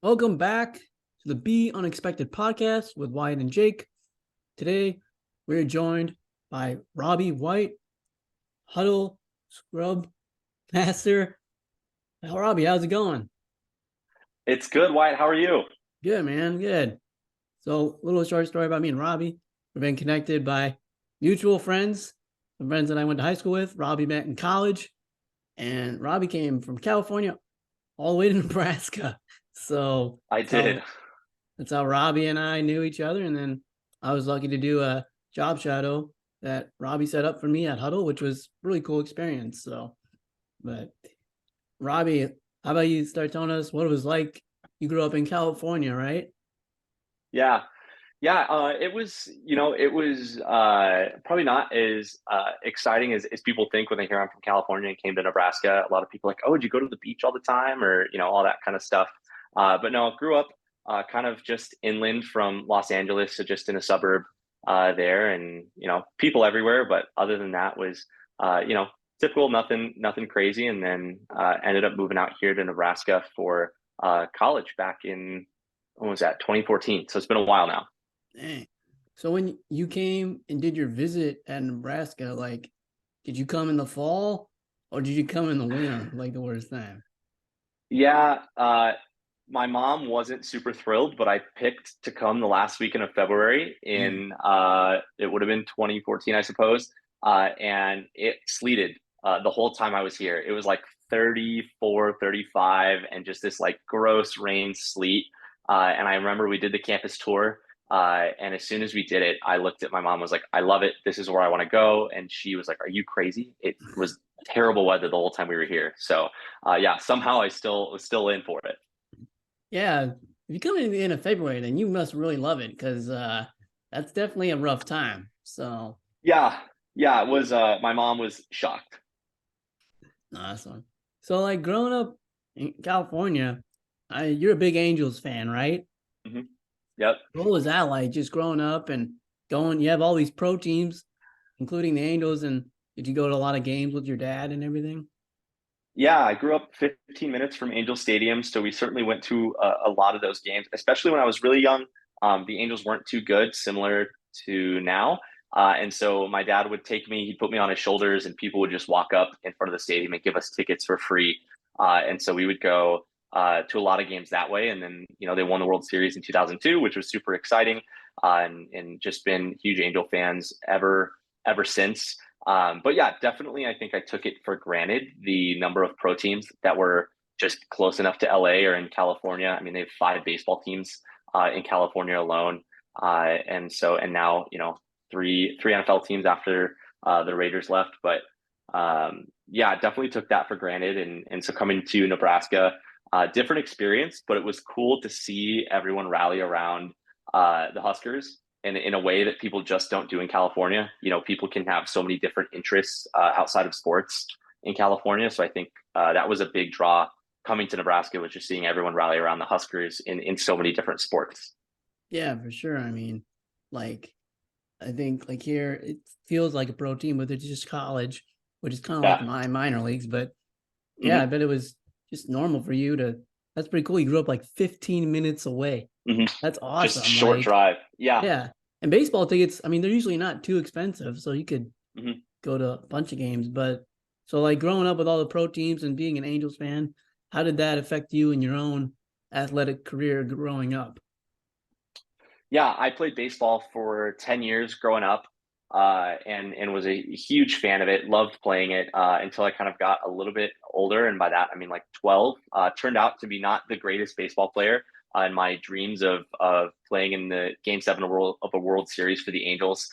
Welcome back to the Be Unexpected podcast with Wyatt and Jake. Today, we're joined by Robby White, Huddle Scrub Master. Now, Robby, how's it going? It's good, Wyatt. How are you? Good, man. Good. So, a little short story about me and Robby. We've been connected by mutual friends, some friends that I went to high school with. Robby met in college, and Robby came from California all the way to Nebraska. So, I that's did. how Robby and I knew each other. And then I was lucky to do a job shadow that Robby set up for me at Huddle, which was really cool experience. So, but Robby, how about you start telling us what it was like? You grew up in California, right? Yeah. Yeah. It was probably not as exciting as people think when they hear I'm from California and came to Nebraska. A lot of people are like, oh, did you go to the beach all the time or, all that kind of stuff. But no, grew up kind of just inland from Los Angeles, so just in a suburb there and, people everywhere. But other than that was, typical, nothing crazy. And then ended up moving out here to Nebraska for college back in, when was that, 2014. So it's been a while now. Dang. So when you came and did your visit at Nebraska, like, did you come in the fall or did you come in the winter, like the worst time? Yeah, my mom wasn't super thrilled, but I picked to come the last weekend of February Mm. in it would have been 2014, I suppose. And it sleeted the whole time I was here. It was like 34, 35, and just this like gross rain sleet. And I remember we did the campus tour. And as soon as we did it, I looked at my mom, was like, I love it. This is where I want to go. And she was like, Are you crazy? It was terrible weather the whole time we were here. So yeah, somehow I still was still in for it. Yeah, if you come in the end of February, then you must really love it because that's definitely a rough time. So Yeah, yeah, it was. My mom was shocked. awesome. So like growing up in California, you're a big Angels fan, right? Hmm. Yep. What was that like? Just growing up and going. You have all these pro teams, including the Angels, and did you go to a lot of games with your dad and everything? Yeah, I grew up 15 minutes from Angel Stadium, so we certainly went to a lot of those games, especially when I was really young. The Angels weren't too good, similar to now. And so my dad would take me, he'd put me on his shoulders, and people would just walk up in front of the stadium and give us tickets for free. And so we would go to a lot of games that way. And then, they won the World Series in 2002, which was super exciting, and just been huge Angel fans ever since. But yeah, definitely, I think I took it for granted the number of pro teams that were just close enough to LA or in California. I mean, they have five baseball teams in California alone, and now three NFL teams after the Raiders left. But yeah, definitely took that for granted, and so coming to Nebraska, different experience, but it was cool to see everyone rally around the Huskers in a way that people just don't do in California. People can have so many different interests outside of sports in California. So I think that was a big draw coming to Nebraska, was just seeing everyone rally around the Huskers in so many different sports. Yeah, for sure. I mean, like I think like here it feels like a pro team, but it's just college, which is kind of like Yeah. my minor leagues. But yeah, I Hmm. bet it was just normal for you to. That's pretty cool. You grew up like 15 minutes away. Hmm. That's Just awesome. short Like, drive. Yeah. yeah. And baseball tickets, I mean, they're usually not too expensive, so you could Hmm. go to a bunch of games. But so like growing up with all the pro teams and being an Angels fan, how did that affect you in your own athletic career growing up? Yeah, I played baseball for 10 years growing up, and was a huge fan of it. Loved playing it until I kind of got a little bit older, and by that I mean like 12. Turned out to be not the greatest baseball player. And my dreams of playing in the Game Seven of a World Series for the Angels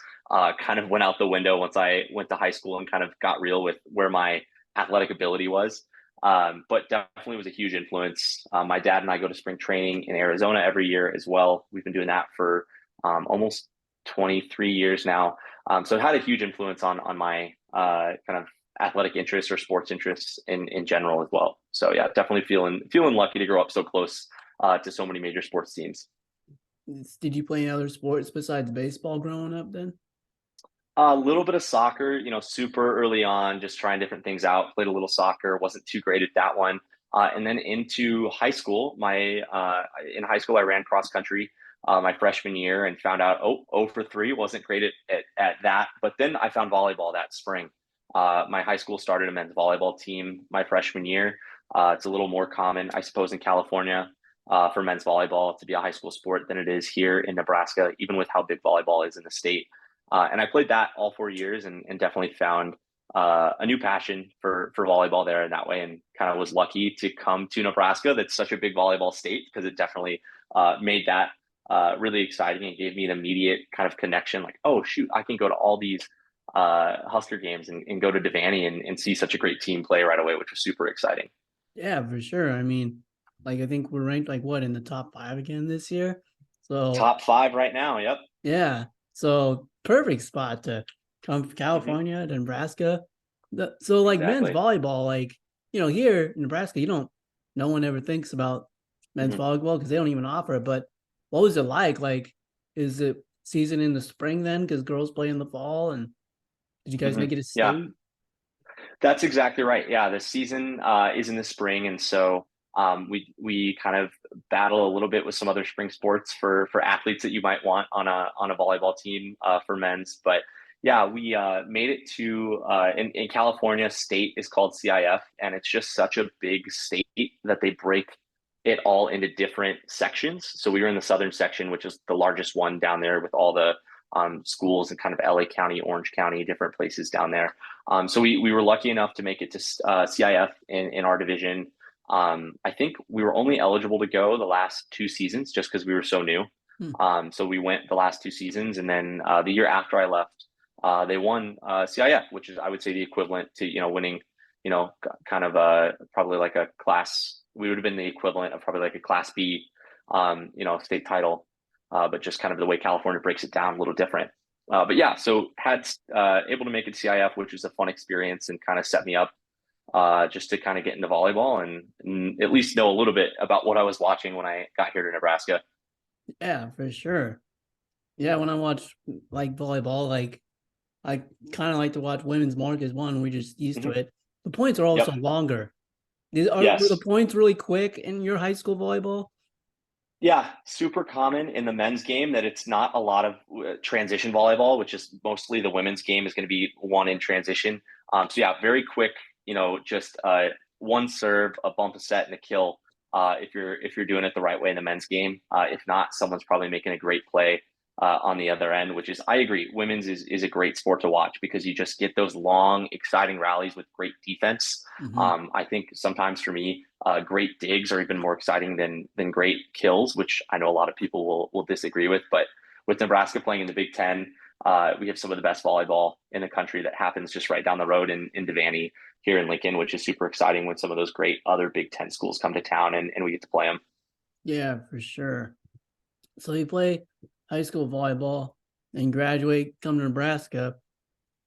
kind of went out the window once I went to high school and kind of got real with where my athletic ability was. But definitely was a huge influence. My dad and I go to spring training in Arizona every year as well. We've been doing that for almost 23 years now. So it had a huge influence on my kind of athletic interests or sports interests in general as well. So yeah, definitely feeling lucky to grow up so close to so many major sports teams. Did you play any other sports besides baseball growing up then? A little bit of soccer, super early on, just trying different things out. Played a little soccer, wasn't too great at that one. And then into high school, in high school I ran cross country my freshman year and found out, for 3, wasn't great at that. But then I found volleyball that spring. My high school started a men's volleyball team my freshman year. It's a little more common, I suppose, in California for men's volleyball to be a high school sport than it is here in Nebraska, even with how big volleyball is in the state. And I played that all 4 years and definitely found a new passion for volleyball there in that way, and kind of was lucky to come to Nebraska. That's such a big volleyball state, because it definitely made that really exciting and gave me an immediate kind of connection. Like, oh shoot, I can go to all these Husker games and go to Devaney and see such a great team play right away, which was super exciting. Yeah, for sure. I mean, like I think we're ranked like what in the top 5 again this year. So Top 5 right now. Yep. yeah, so perfect spot to come from Hmm. California to Nebraska. So like men's Exactly. volleyball, like here in Nebraska, no one ever thinks about men's Hmm. volleyball because they don't even offer it. But what was it like? Like, is it season in the spring then? Because girls play in the fall, and did you guys Hmm. make it a Yeah. state? That's exactly right. Yeah, the season is in the spring, and so we kind of battle a little bit with some other spring sports for athletes that you might want on a volleyball team for men's. But yeah, we made it to in California. State is called CIF, and it's just such a big state that they break it all into different sections. So we were in the southern section, which is the largest one down there, with all the schools in kind of LA County, Orange County, different places down there. So we were lucky enough to make it to CIF in our division. I think we were only eligible to go the last 2 seasons just because we were so new. Hmm. So we went the last 2 seasons, and then the year after I left, they won CIF, which is, I would say, the equivalent to winning, kind of probably like a class. We would have been the equivalent of probably like a Class B, state title, but just kind of the way California breaks it down a little different. But yeah, so had able to make it CIF, which was a fun experience and kind of set me up just to kind of get into volleyball and at least know a little bit about what I was watching when I got here to Nebraska. Yeah, for sure. Yeah, when I watch like volleyball, like I kind of like to watch women's more because one, we're just used to Hmm. it. The points are also Yep. longer. Were the Yes. points really quick in your high school volleyball? Yeah, super common in the men's game that it's not a lot of transition volleyball, which is mostly the women's game is going to be one in transition. So yeah, very quick. Just one serve, a bump, a set, and a kill. If you're doing it the right way in the men's game. If not, someone's probably making a great play on the other end. Which is, I agree, women's is a great sport to watch because you just get those long, exciting rallies with great defense. Hmm. I think sometimes for me, great digs are even more exciting than great kills, which I know a lot of people will disagree with. But with Nebraska playing in the Big Ten, we have some of the best volleyball in the country that happens just right down the road in Devaney here in Lincoln, which is super exciting when some of those great other Big Ten schools come to town and we get to play them. Yeah, for sure. So you play high school volleyball and graduate, come to Nebraska,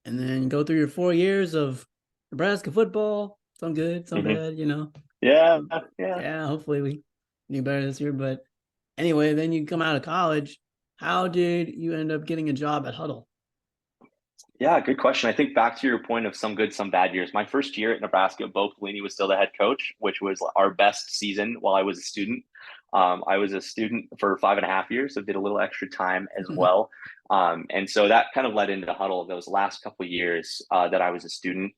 and then go through your 4 years of Nebraska football. Some good, some Hmm. bad. Yeah, yeah. Yeah, hopefully we do better this year. But anyway, then you come out of college. How did you end up getting a job at Huddle? Yeah, good question. I think back to your point of some good, some bad years. My first year at Nebraska, Bo Pelini was still the head coach, which was our best season while I was a student. I was a student for 5.5 years, so did a little extra time as well. And so that kind of led into Huddle those last couple of years that I was a student.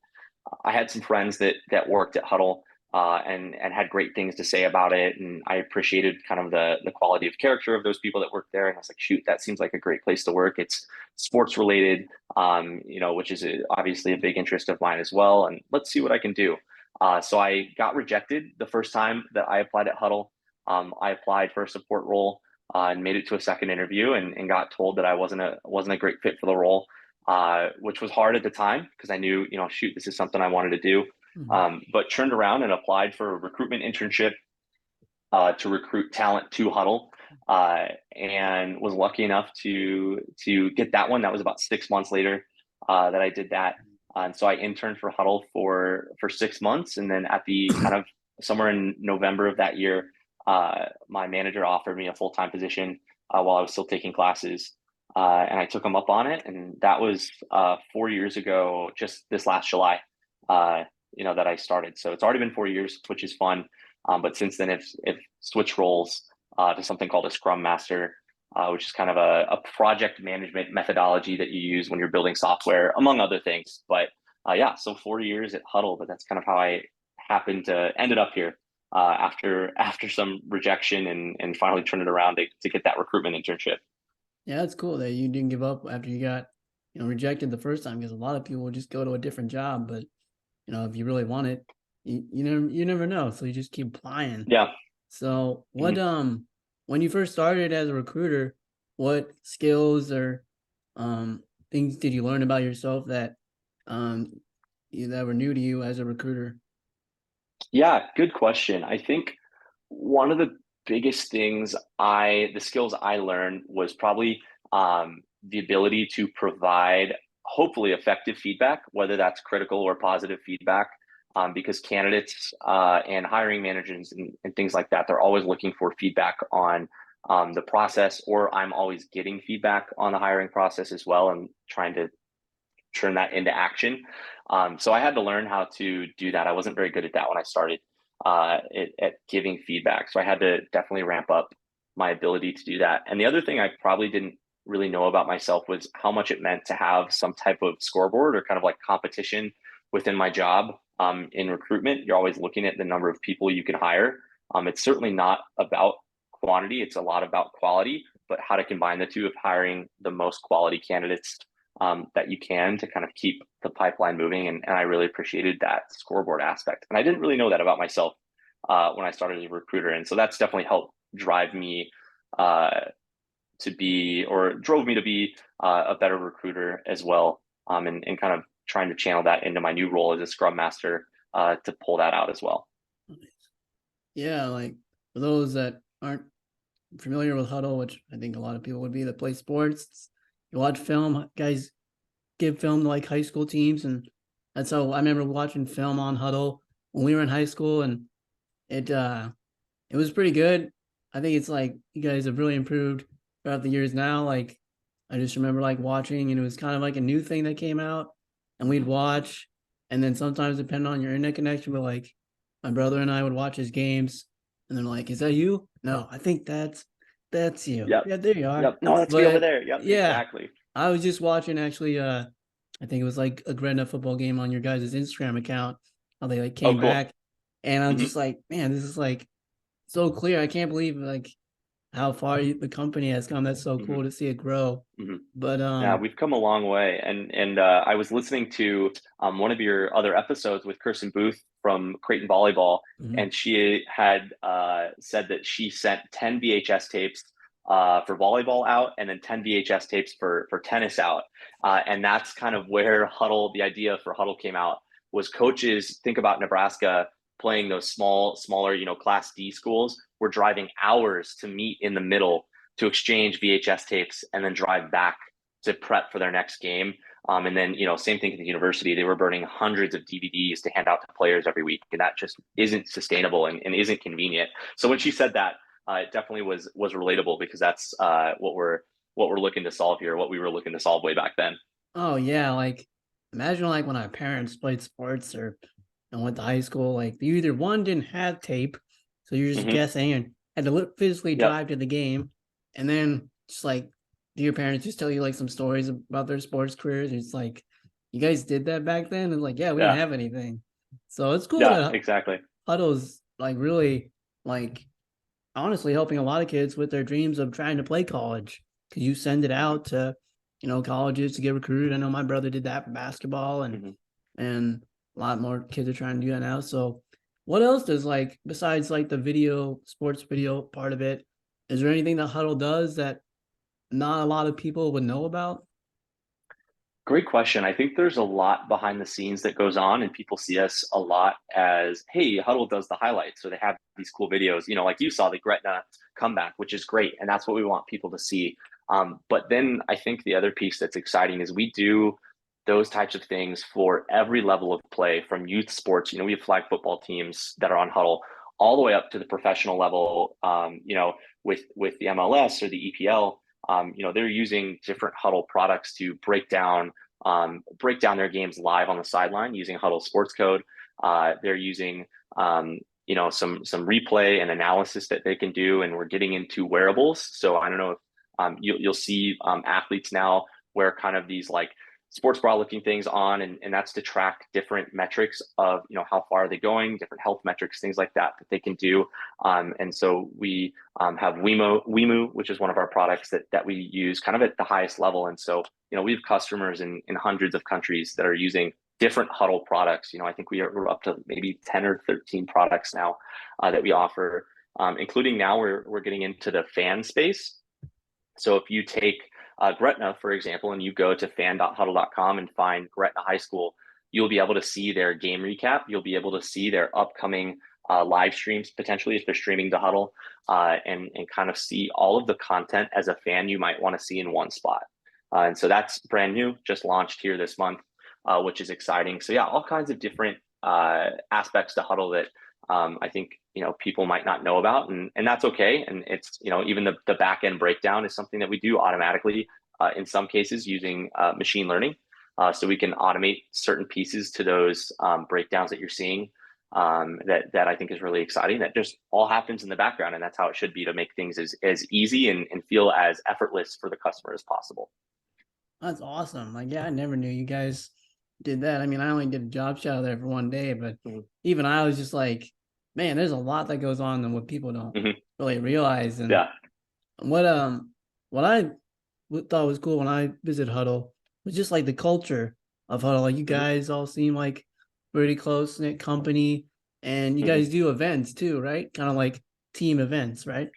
I had some friends that worked at Huddle and had great things to say about it, and I appreciated kind of the quality of character of those people that worked there. And I was like, shoot, that seems like a great place to work. It's sports related, which is obviously a big interest of mine as well. And let's see what I can do. So I got rejected the first time that I applied at Huddle. I applied for a support role and made it to a second interview and got told that I wasn't a great fit for the role, which was hard at the time because I knew, shoot, this is something I wanted to do. Mhm. But turned around and applied for a recruitment internship to recruit talent to Huddle, and was lucky enough to get that one. That was about 6 months later that I did that, and so I interned for Huddle for 6 months, and then at the kind of somewhere in November of that year, my manager offered me a full time position while I was still taking classes. And I took him up on it, and that was 4 years ago, just this last July. that I started. So it's already been 4 years, which is fun. But since then, if switch roles to something called a Scrum Master, which is kind of a project management methodology that you use when you're building software, among other things. But yeah, so 4 years at Huddle, but that's kind of how I happened to ended up here after some rejection and finally turned it around to get that recruitment internship. Yeah, it's cool that you didn't give up after you got, rejected the first time, because a lot of people will just go to a different job, but if you really want it, you never know. So you just keep applying. Yeah. So what Mhm. when you first started as a recruiter, what skills or things did you learn about yourself that um that were new to you as a recruiter? Yeah, good question. I think one of the biggest the skills I learned was probably the ability to provide hopefully effective feedback, whether that's critical or positive feedback, because candidates and hiring managers and things like that, they're always looking for feedback on the process, or I'm always getting feedback on the hiring process as well and trying to turn that into action. So I had to learn how to do that. I wasn't very good at that when I started at giving feedback. So I had to definitely ramp up my ability to do that. And the other thing I probably didn't really know about myself was how much it meant to have some type of scoreboard or kind of like competition within my job. In recruitment, you're always looking at the number of people you can hire. It's certainly not about quantity, it's a lot about quality, but how to combine the two of hiring the most quality candidates that you can to kind of keep the pipeline moving. And I really appreciated that scoreboard aspect. And I didn't really know that about myself when I started as a recruiter. And so that's definitely helped drive me uh, or drove me to be a better recruiter as well. And kind of trying to channel that into my new role as a Scrum Master to pull that out as well. Yeah, like for those that aren't familiar with Huddle, which I think a lot of people would be that play sports, you watch film, guys give film to like high school teams, and that's how I remember watching film on Huddle when we were in high school, and it it was pretty good. I think it's like you guys have really improved throughout the years now. Like I just remember like watching, and it was kind of like a new thing that came out, and we'd watch, and then sometimes depending on your internet connection, but like my brother and I would watch his games, and then like, is that you? No, I think that's you. Yep. Yeah, there you are. Yep. No, that's me over But there. Yep. yeah, Exactly. I was just watching actually. I think it was like a Grenda football game on your guys' Instagram account. How they like Oh, came cool. back, and I'm Hmm. just like, man, this is like so clear. I can't believe like how far the company has come. That's so Hmm. cool to see it grow. Hmm. But Yeah, we've come a long way, and I was listening to one of your other episodes with Kirsten Booth from Creighton Volleyball, mhm. and she had said that she sent 10 VHS tapes for volleyball out, and then 10 VHS tapes for tennis out, and that's kind of where Huddle, the idea for Huddle came out. Was coaches think about Nebraska playing those smaller, Class D schools. We're driving hours to meet in the middle to exchange VHS tapes and then drive back to prep for their next game. And then, same thing at the university. They were burning hundreds of DVDs to hand out to players every week. And that just isn't sustainable and isn't convenient. So when she said that, it definitely was relatable because that's what we're looking to solve here, what we were looking to solve way back then. Oh yeah, like imagine like when our parents played sports or and went to high school. Like you either one didn't have tape, so you're just Hmm. guessing and had to physically Yep. drive to the game, and then just like do your parents just tell you like some stories about their sports careers? It's like you guys did that back then, and like yeah, we didn't Yeah. have anything. So it's cool Yeah. that Exactly. Huddle's like really like honestly helping a lot of kids with their dreams of trying to play college because you send it Hmm. out to colleges to get recruited. I know my brother did that for basketball, Hmm. and a lot more kids are trying to do that now. So what else does like besides like the video sports video part of it, is there anything that Huddle does that not a lot of people would know about? Great question. I think there's a lot behind the scenes that goes on, and people see us a lot as, hey, Huddle does the highlights, so they have these cool videos, like you saw the Gretna comeback, which is great, and that's what we want people to see. But then I think the other piece that's exciting is we do those types of things for every level of play, from youth sports. We have flag football teams that are on Huddle, all the way up to the professional level. With the MLS or the EPL. They're using different Huddle products to break down their games live on the sideline using Huddle Sports Code. They're using some replay and analysis that they can do, and we're getting into wearables. So I don't know if you'll see athletes now wear kind of these like sports bra looking things on, and that's to track different metrics of how far are they going, different health metrics, things like that they can do. And so we have Wemu, which is one of our products that we use kind of at the highest level. And so we have customers in hundreds of countries that are using different Huddle products. I think we're up to maybe 10 or 13 products now that we offer, including now we're getting into the fan space. So if you take Gretna, for example, and you go to fan.huddle.com and find Gretna High School, you'll be able to see their game recap. You'll be able to see their upcoming live streams, potentially if they're streaming to Huddle, and kind of see all of the content as a fan you might want to see in one spot. And so that's brand new, just launched here this month, which is exciting. So yeah, all kinds of different aspects to Huddle that I think people might not know about, and that's okay. And it's even the back end breakdown is something that we do automatically in some cases using machine learning, so we can automate certain pieces to those breakdowns that you're seeing. That I think is really exciting. That just all happens in the background, and that's how it should be, to make things as easy and feel as effortless for the customer as possible. That's awesome. Like, yeah, I never knew you guys did that. I mean, I only did a job shadow there for one day, but even I was just like, man, there's a lot that goes on than what people don't really realize. And Yeah. what I thought was cool when I visited Huddle was just like the culture of Huddle. Like, you guys all seem like pretty close knit company, and you guys do events too, right? Kind of like team events, right?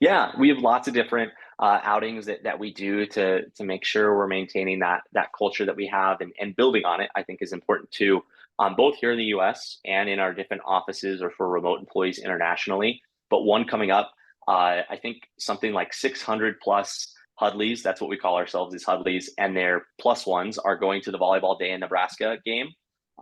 Yeah, we have lots of different outings that we do to make sure we're maintaining that culture that we have, and building on it. I think is important too, both here in the U.S. and in our different offices or for remote employees internationally. But one coming up, I think something like 600 plus Hudleys. That's what we call ourselves, is Hudleys, and their plus ones are going to the Volleyball Day in Nebraska game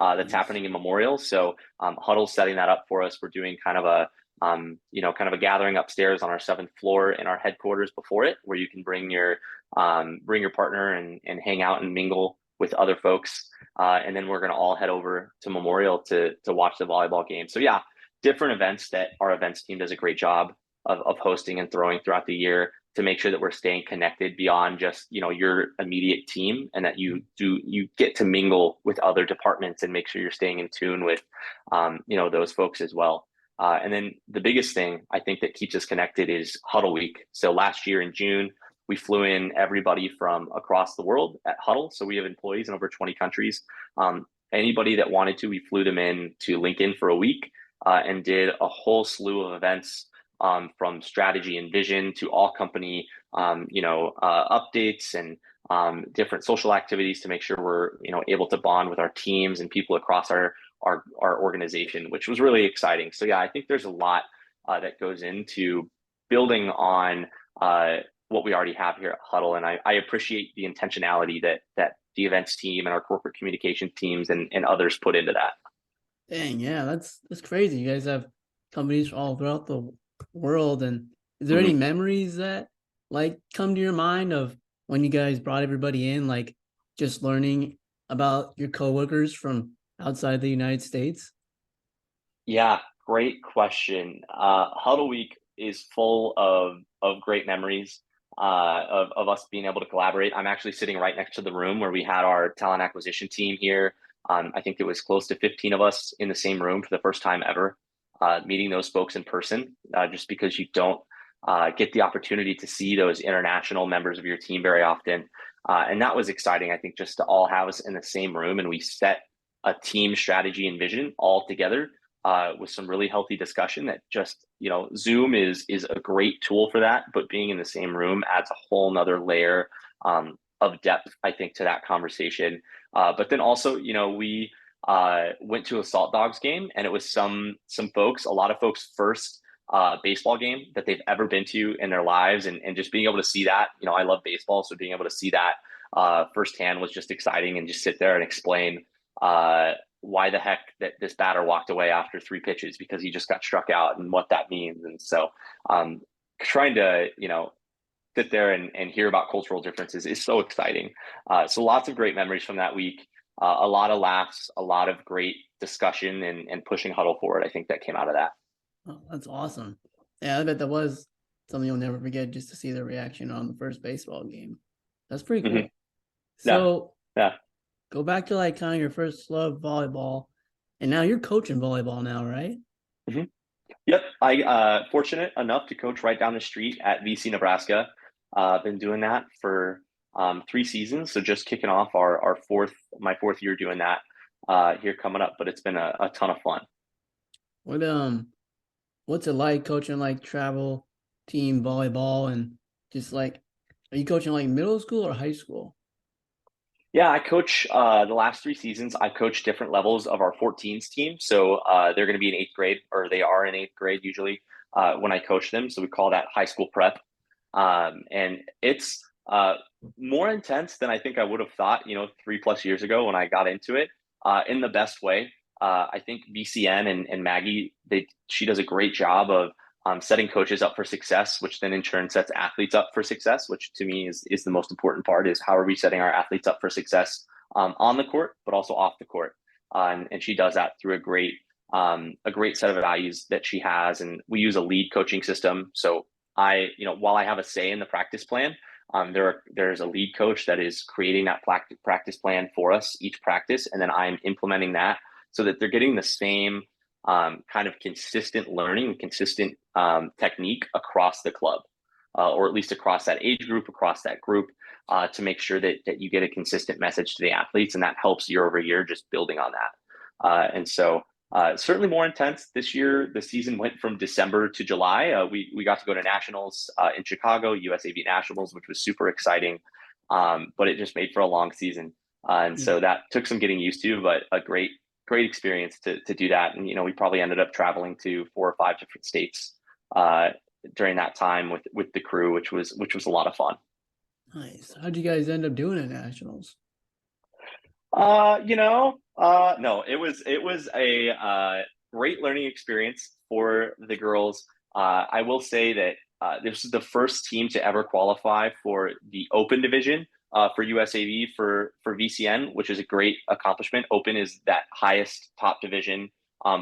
that's happening in Memorial. So Huddle's setting that up for us. We're doing kind of a kind of a gathering upstairs on our 7th floor in our headquarters before it, where you can bring your partner and hang out and mingle with other folks. And then we're going to all head over to Memorial to watch the volleyball game. So yeah, different events that our events team does a great job of hosting and throwing throughout the year, to make sure that we're staying connected beyond just your immediate team, and that you get to mingle with other departments and make sure you're staying in tune with those folks as well. And then the biggest thing I think that keeps us connected is Huddle Week. So last year in June, we flew in everybody from across the world at Huddle. So we have employees in over 20 countries. Anybody that wanted to, we flew them in to Lincoln for a week and did a whole slew of events, from strategy and vision to all company, updates and different social activities, to make sure we're able to bond with our teams and people across our organization, which was really exciting. So yeah, I think there's a lot that goes into building on what we already have here at Huddle, and I appreciate the intentionality that the events team and our corporate communication teams and others put into that. Dang, yeah, that's crazy. You guys have companies all throughout the world, and is there any memories that like come to your mind of when you guys brought everybody in, like just learning about your coworkers from outside the United States? Yeah, great question. Huddle Week is full of great memories of us being able to collaborate. I'm actually sitting right next to the room where we had our talent acquisition team here. I think it was close to 15 of us in the same room for the first time ever, meeting those folks in person, just because you don't get the opportunity to see those international members of your team very often. And that was exciting, I think, just to all have us in the same room, and we set a team strategy and vision all together with some really healthy discussion. That just, Zoom is a great tool for that, but being in the same room adds a whole nother layer of depth, I think, to that conversation. But then also, we went to a Salt Dogs game, and it was a lot of folks' first baseball game that they've ever been to in their lives, and just being able to see that, I love baseball, so being able to see that firsthand was just exciting, and just sit there and explain why the heck that this batter walked away after 3 pitches because he just got struck out, and what that means. And so trying to sit there and hear about cultural differences is so exciting. So lots of great memories from that week. a lot of laughs, a lot of great discussion and pushing huddle forward. I think that came out of that. Oh, that's awesome. Yeah, I bet that was something you'll never forget, just to see the reaction on the first baseball game. That's pretty Hmm. cool. Yeah, So yeah. go back to like kind of your first love volleyball, and now you're coaching volleyball now, right? Hmm. Yep. I fortunate enough to coach right down the street at VC Nebraska. Been doing that for 3 seasons, so just kicking off our fourth year doing that here coming up. But it's been a ton of fun. What what's it like coaching like travel team volleyball and just like are you coaching like middle school or high school? Yeah, I coach the last 3 seasons. I've coached different levels of our 14s team. So they're going to be in eighth grade, or they are in eighth grade usually when I coach them. So we call that high school prep. And it's more intense than I think I would have thought, 3+ years ago when I got into it in the best way. I think BCN and Maggie, she does a great job of setting coaches up for success, which then in turn sets athletes up for success, which to me is the most important part is how are we setting our athletes up for success on the court, but also off the court. And she does that through a great set of values that she has. And we use a lead coaching system. So while I have a say in the practice plan, there's a lead coach that is creating that practice plan for us each practice, and then I'm implementing that so that they're getting the same kind of consistent learning, consistent technique across the club, or at least across that age group, across that group, to make sure that you get a consistent message to the athletes, and that helps year over year, just building on that. And so certainly more intense this year. The season went from December to July. We got to go to nationals in Chicago, USAV nationals, which was super exciting. But it just made for a long season, and Yeah. so that took some getting used to, but a great experience to do that. And we probably ended up traveling to 4 or 5 different states uh, during that time with the crew, which was a lot of fun. Nice. How'd you guys end up doing at nationals? No, it was a great learning experience for the girls. I will say that this is the first team to ever qualify for the Open division for USAV for VCN, which is a great accomplishment. Open is that highest top division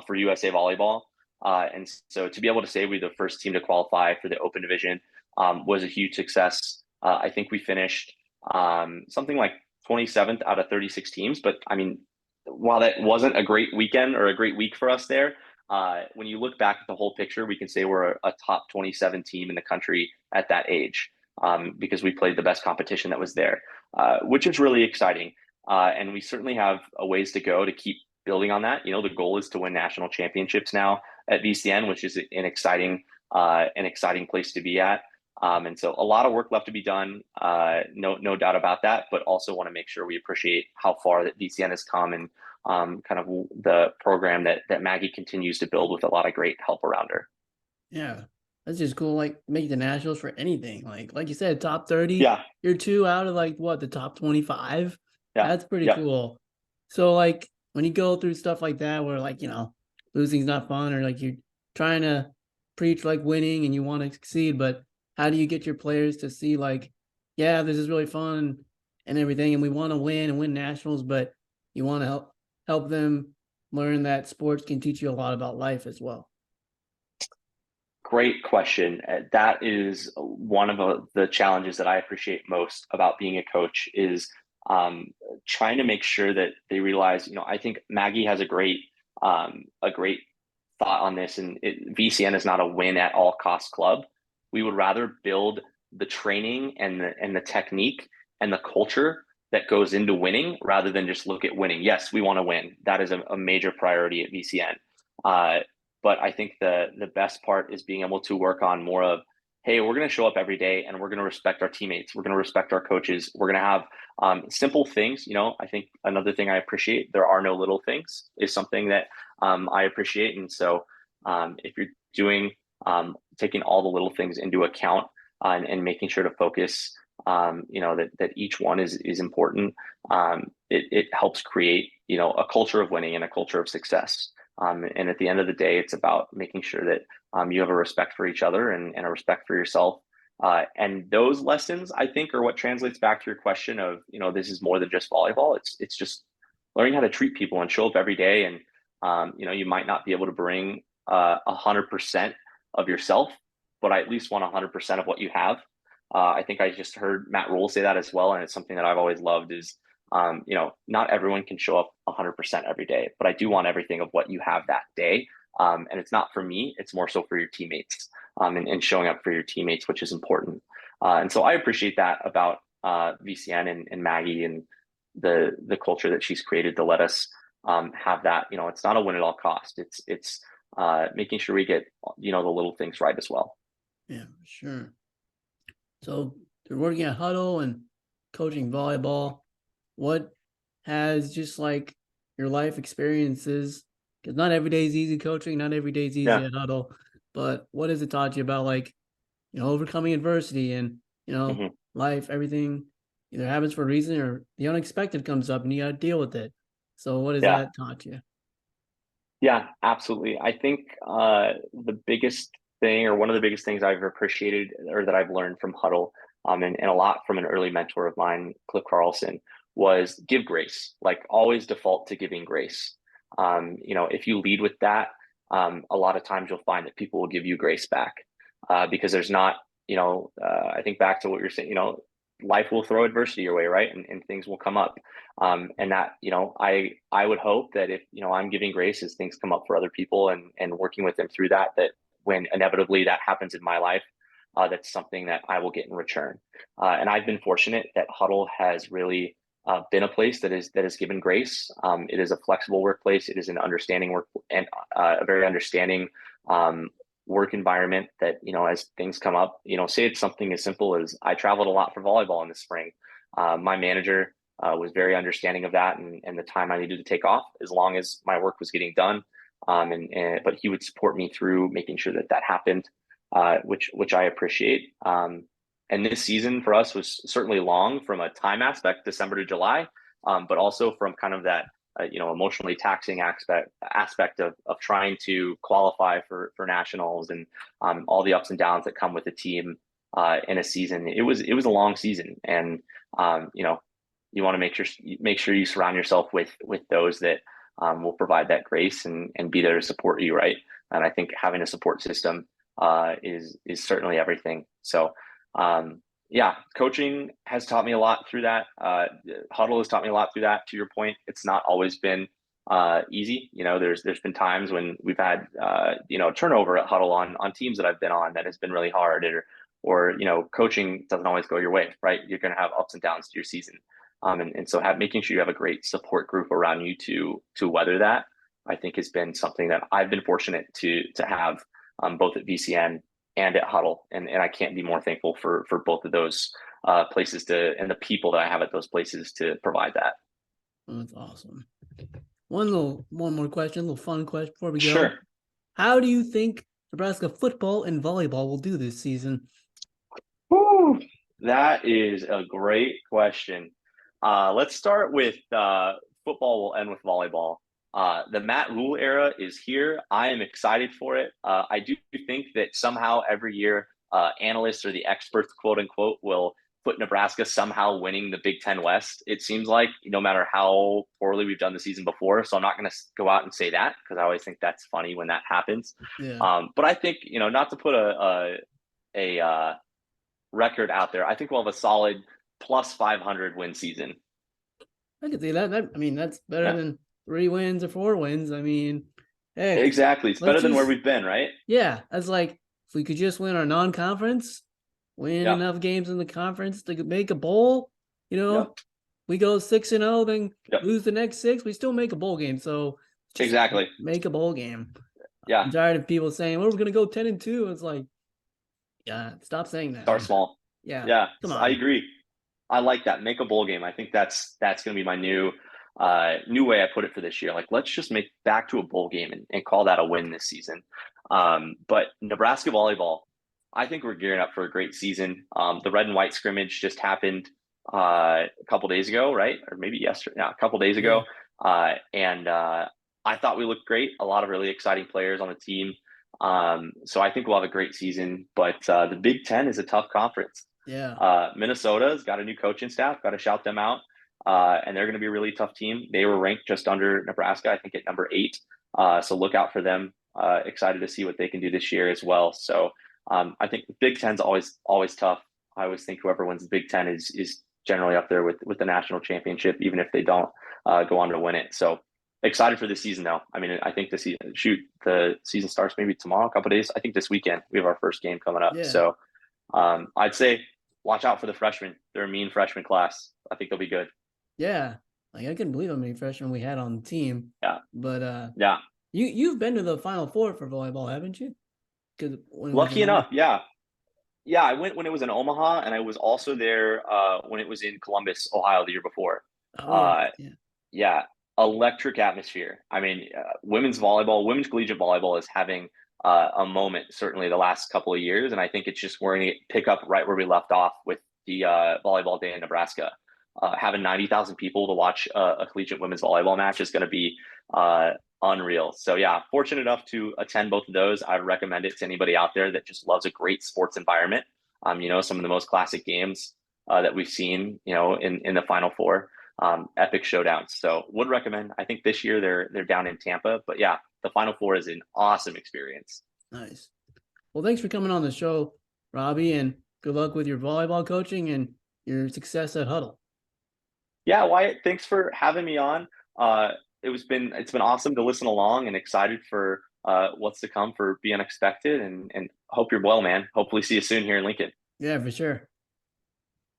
for USA Volleyball, and so to be able to say we're the first team to qualify for the Open division was a huge success. I think we finished something like 27th out of 36 teams. But I mean, while that wasn't a great weekend or a great week for us there, when you look back at the whole picture, we can say we're a top 27 team in the country at that age because we played the best competition that was there, which is really exciting. And we certainly have a ways to go to keep building on that. The goal is to win national championships now at VCN, which is an exciting place to be at. And so a lot of work left to be done, no doubt about that, but also want to make sure we appreciate how far that VCN has come and kind of the program that Maggie continues to build with a lot of great help around her. Yeah. That's just cool. Like make the nationals for anything. Like you said, top 30, Yeah, you're two out of like what, the top 25. yeah, That's pretty yeah. cool. So like when you go through stuff like that where like, losing's not fun or like you're trying to preach like winning and you want to succeed, but how do you get your players to see like, yeah, this is really fun and everything, and we want to win and win nationals, but you want to help them learn that sports can teach you a lot about life as well. Great question. That is one of the challenges that I appreciate most about being a coach is um, trying to make sure that they realize. I think Maggie has a great thought on this, and VCN is not a win at all cost club. We would rather build the training and the technique and the culture that goes into winning rather than just look at winning. Yes, we want to win. That is a major priority at VCN. Uh, but I think the best part is being able to work on more of, hey, we're going to show up every day and we're going to respect our teammates. We're going to respect our coaches. We're going to have simple things. I think another thing I appreciate, there are no little things, is something that I appreciate. And so if you're doing taking all the little things into account and making sure to focus, that each one is important. It helps create, a culture of winning and a culture of success. And at the end of the day, it's about making sure that you have a respect for each other and a respect for yourself. And those lessons, I think, are what translates back to your question of, this is more than just volleyball. It's just learning how to treat people and show up every day. And you might not be able to bring 100% of yourself, but I at least want 100% of what you have. I think I just heard Matt Rule say that as well, and it's something that I've always loved. Is not everyone can show up 100% every day, but I do want everything of what you have that day. And it's not for me; it's more so for your teammates, and showing up for your teammates, which is important. And so I appreciate that about VCN and Maggie and the culture that she's created to let us have that. It's not a win at all cost. It's making sure we get the little things right as well. Yeah, sure. So you're working at Huddle and coaching volleyball. What has just like your life experiences? Because not every day is easy coaching, not every day is easy Yeah. at Huddle. But what has it taught you about like overcoming adversity and hmm life? Everything either happens for a reason or the unexpected comes up and you got to deal with it. So what has Yeah. that taught you? Yeah, absolutely. I think the biggest thing, or one of the biggest things I've appreciated or that I've learned from Huddle, and a lot from an early mentor of mine, Cliff Carlson, was give grace. Like always default to giving grace. If you lead with that, a lot of times you'll find that people will give you grace back, because there's not, I think back to what you're saying, life will throw adversity your way, right? And things will come up. And that, I would hope that if, I'm giving grace as things come up for other people and working with them through that, that when inevitably that happens in my life, that's something that I will get in return. And I've been fortunate that Huddle has really been a place that has given grace. It is a flexible workplace. It is an understanding work and a very understanding work environment that, as things come up, say it's something as simple as I traveled a lot for volleyball in the spring. My manager was very understanding of that and the time I needed to take off as long as my work was getting done. But he would support me through making sure that happened, which I appreciate. And this season for us was certainly long from a time aspect, December to July, but also from kind of that emotionally taxing aspect of trying to qualify for nationals and all the ups and downs that come with a team in a season. It was a long season, and you want to make sure you surround yourself with those that will provide that grace and be there to support you, right? And I think having a support system is certainly everything. So yeah, coaching has taught me a lot through that. Huddle has taught me a lot through that. To your point, it's not always been easy. There's been times when we've had turnover at Huddle on teams that I've been on that has been really hard, or coaching doesn't always go your way, right? You're going to have ups and downs to your season. And so making sure you have a great support group around you to weather that, I think has been something that I've been fortunate to have, both at VCN and at Huddle, and I can't be more thankful for both of those places and the people that I have at those places to provide that. Oh, that's awesome. One more question, a little fun question before we go. Sure. How do you think Nebraska football and volleyball will do this season? Whew, that is a great question. Let's start with football. We'll end with volleyball. The Matt Rule era is here. I am excited for it. I do think that somehow every year, analysts or the experts, quote unquote, will put Nebraska somehow winning the Big Ten West. It seems like no matter how poorly we've done the season before. So I'm not going to go out and say that because I always think that's funny when that happens. Yeah. But I think, not to put a record out there, I think we'll have a solid plus 500 win season. I could see that. I mean, that's better Yeah. than 3 wins or 4 wins. I mean, heck, Exactly. It's better than where we've been, right? Yeah, that's like if we could just win our non-conference, win Yeah. enough games in the conference to make a bowl. Yep. We go 6-0, then Yep. lose the next 6. We still make a bowl game. So just Exactly. make a bowl game. Yeah. I'm tired of people saying, "Well, we're gonna go 10-2." It's like, yeah, stop saying that. Start small. Yeah. Yeah. Come on. I agree. I like that. Make a bowl game. I think that's going to be my new way I put it for this year. Like, let's just make back to a bowl game and call that a win this season. But Nebraska volleyball, I think we're gearing up for a great season. The red and white scrimmage just happened a couple days ago, right? Or maybe yesterday. No, a couple days ago. And I thought we looked great. A lot of really exciting players on the team. So I think we'll have a great season. But the Big Ten is a tough conference. Yeah. Minnesota's got a new coaching staff. Got to shout them out. and they're going to be a really tough team. They were ranked just under Nebraska, I think, at number 8. So look out for them. Excited to see what they can do this year as well. So I think the Big Ten's always tough. I always think whoever wins the Big Ten is generally up there with the national championship, even if they don't go on to win it. So excited for the season, though. I mean, I think the season starts maybe tomorrow, a couple days. I think this weekend we have our first game coming up. Yeah. So I'd say watch out for the freshmen. They're a mean freshman class. I think they'll be good. Yeah. Like I couldn't believe how many freshmen we had on the team. Yeah. But Yeah. you've been to the Final Four for volleyball, haven't you? Because when it was Lucky in Omaha. enough, yeah. Yeah, I went when it was in Omaha, and I was also there when it was in Columbus, Ohio, the year before. Oh yeah, Uh, yeah. yeah, electric atmosphere. I mean, women's volleyball, women's collegiate volleyball is having a moment, certainly the last couple of years. And I think it's just we're going to pick up right where we left off with the volleyball day in Nebraska. Having 90,000 people to watch a collegiate women's volleyball match is going to be unreal. So, yeah, fortunate enough to attend both of those. I recommend it to anybody out there that just loves a great sports environment. Some of the most classic games that we've seen, in the Final Four, epic showdowns. So would recommend. I think this year they're down in Tampa, but yeah, the Final Four is an awesome experience. Nice. Well, thanks for coming on the show, Robby, and good luck with your volleyball coaching and your success at Huddle. Yeah, Wyatt, thanks for having me on. It's been awesome to listen along and excited for what's to come for Be Unexpected and hope you're well, man. Hopefully see you soon here in Lincoln. Yeah, for sure.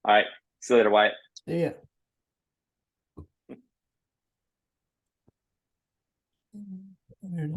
All right. See you later, Wyatt. See ya. There it is.